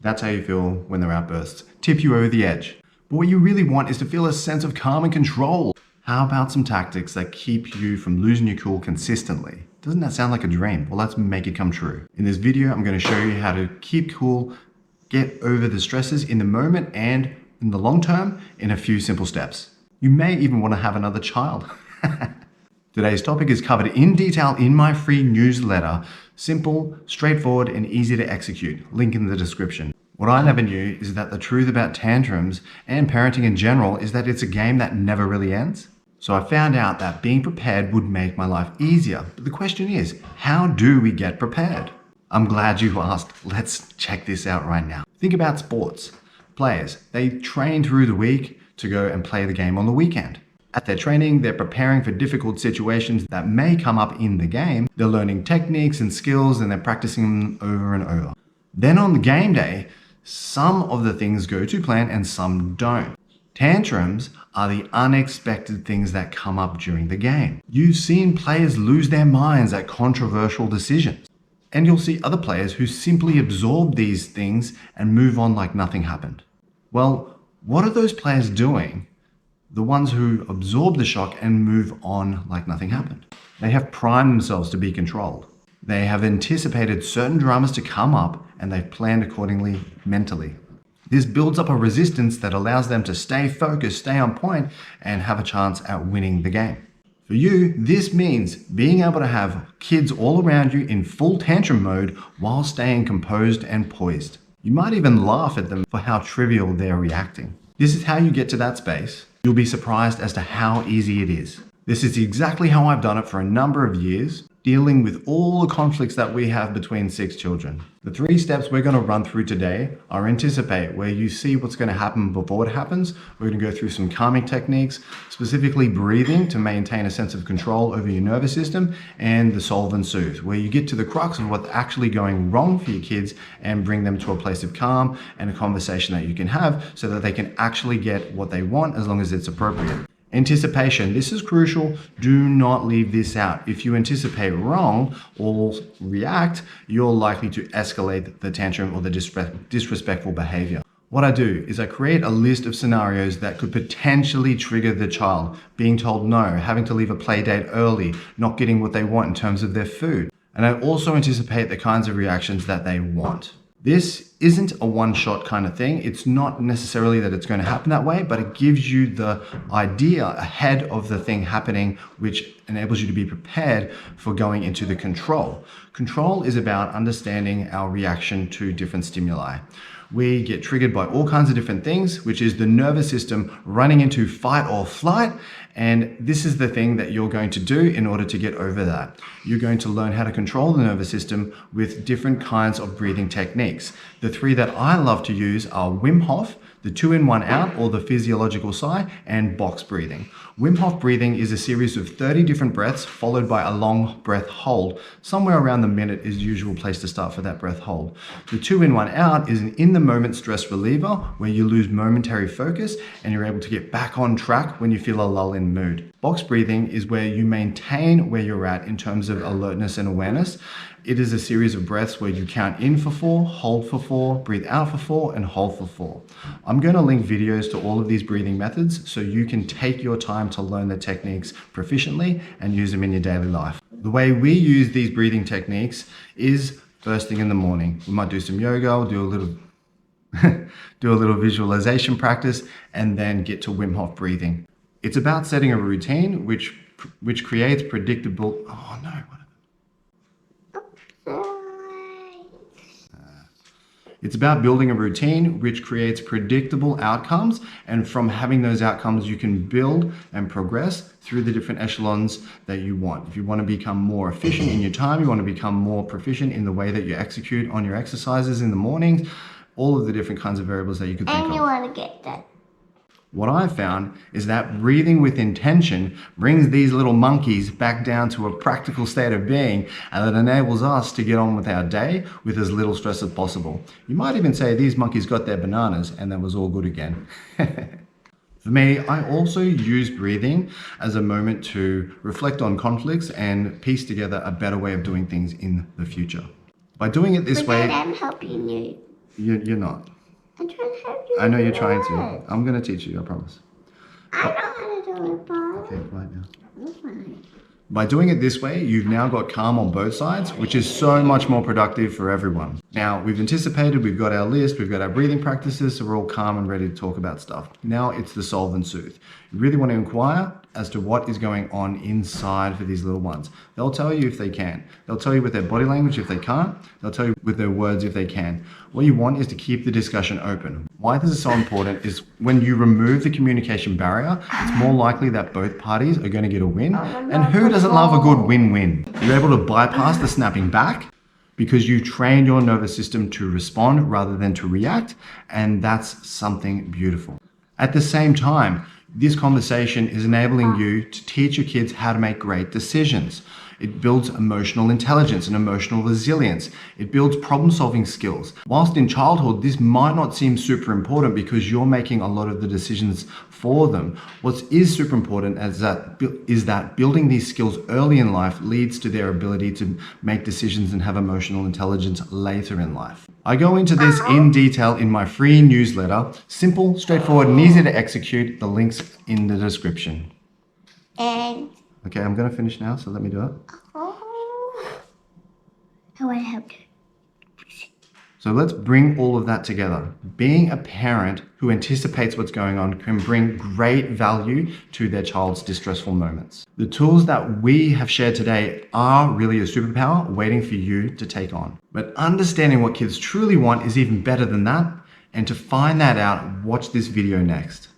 That's how you feel when their outbursts tip you over the edge. But what you really want is to feel a sense of calm and control. How about some tactics that keep you from losing your cool consistently? Doesn't that sound like a dream? Well, let's make it come true. In this video, I'm going to show you how to keep cool, get over the stresses in the moment and in the long term in a few simple steps. You may even want to have another child. Today's topic is covered in detail in my free newsletter. Simple, straightforward, and easy to execute. Link in the description. What I never knew is that the truth about tantrums and parenting in general is that it's a game that never really ends. So I found out that being prepared would make my life easier. But the question is, how do we get prepared? I'm glad you asked. Let's check this out right now. Think about sports. Players, they train through the week to go and play the game on the weekend. At their training, they're preparing for difficult situations that may come up in the game. They're learning techniques and skills and they're practicing them over and over. Then on the game day, some of the things go to plan and some don't. Tantrums are the unexpected things that come up during the game. You've seen players lose their minds at controversial decisions. And you'll see other players who simply absorb these things and move on like nothing happened. Well, what are those players doing? The ones who absorb the shock and move on like nothing happened. They have primed themselves to be controlled. They have anticipated certain dramas to come up and they've planned accordingly mentally. This builds up a resistance that allows them to stay focused, stay on point, and have a chance at winning the game. For you, this means being able to have kids all around you in full tantrum mode while staying composed and poised. You might even laugh at them for how trivial they're reacting. This is how you get to that space. You'll be surprised as to how easy it is. This is exactly how I've done it for a number of years, dealing with all the conflicts that we have between 6 children. The 3 steps we're going to run through today are anticipate, where you see what's going to happen before it happens. We're going to go through some calming techniques, specifically breathing to maintain a sense of control over your nervous system, and the solve and soothe, where you get to the crux of what's actually going wrong for your kids and bring them to a place of calm and a conversation that you can have so that they can actually get what they want as long as it's appropriate. Anticipation, this is crucial. Do not leave this out. If you anticipate wrong or react, you're likely to escalate the tantrum or the disrespectful behavior. What I do is I create a list of scenarios that could potentially trigger the child. Being told no, having to leave a play date early, not getting what they want in terms of their food. And I also anticipate the kinds of reactions that they want. This isn't a one-shot kind of thing. It's not necessarily that it's going to happen that way, but it gives you the idea ahead of the thing happening, which enables you to be prepared for going into the control. Control is about understanding our reaction to different stimuli. We get triggered by all kinds of different things, which is the nervous system running into fight or flight. And this is the thing that you're going to do in order to get over that. You're going to learn how to control the nervous system with different kinds of breathing techniques. The 3 that I love to use are Wim Hof, the 2-in-1 out or the physiological sigh, and box breathing. Wim Hof breathing is a series of 30 different breaths followed by a long breath hold. Somewhere around the minute is the usual place to start for that breath hold. The 2-in-1 out is an in-the-moment stress reliever where you lose momentary focus and you're able to get back on track when you feel a lull in mood. Box breathing is where you maintain where you're at in terms of alertness and awareness. It is a series of breaths where you count in for 4, hold for 4, breathe out for 4, and hold for 4. I'm going to link videos to all of these breathing methods so you can take your time to learn the techniques proficiently and use them in your daily life. The way we use these breathing techniques is first thing in the morning. We might do some yoga, do a little visualization practice, and then get to Wim Hof breathing. It's about setting a routine which creates predictable... Oh no, It's about building a routine which creates predictable outcomes, and from having those outcomes you can build and progress through the different echelons that you want. If you want to become more efficient in your time, you want to become more proficient in the way that you execute on your exercises in the mornings, all of the different kinds of variables that you could think of. And you want to get that. What I've found is that breathing with intention brings these little monkeys back down to a practical state of being, and that enables us to get on with our day with as little stress as possible. You might even say these monkeys got their bananas and that was all good again. For me, I also use breathing as a moment to reflect on conflicts and piece together a better way of doing things in the future. By doing it this way... I'm helping you. You're not. I'm trying to help you. I know you're do trying it. to. I'm going to teach you, I promise. I know how to do it, Bob. Okay, quiet now. I'm fine. By doing it this way, you've now got calm on both sides, which is so much more productive for everyone. Now, we've anticipated, we've got our list, we've got our breathing practices, so we're all calm and ready to talk about stuff. Now it's the solve and soothe. You really want to inquire as to what is going on inside for these little ones. They'll tell you if they can. They'll tell you with their body language if they can't. They'll tell you with their words if they can. What you want is to keep the discussion open. Why this is so important is when you remove the communication barrier, it's more likely that both parties are going to get a win. And who doesn't love a good win-win? You're able to bypass the snapping back because you trained your nervous system to respond rather than to react, and that's something beautiful. At the same time, this conversation is enabling you to teach your kids how to make great decisions. It builds emotional intelligence and emotional resilience. It builds problem-solving skills. Whilst in childhood, this might not seem super important because you're making a lot of the decisions for them. What is super important is that building these skills early in life leads to their ability to make decisions and have emotional intelligence later in life. I go into this in detail in my free newsletter. Simple, straightforward, and easy to execute. The link's in the description. And Okay, I'm going to finish now, so let me do it. I want to help you. So let's bring all of that together. Being a parent who anticipates what's going on can bring great value to their child's distressful moments. The tools that we have shared today are really a superpower waiting for you to take on. But understanding what kids truly want is even better than that. And to find that out, watch this video next.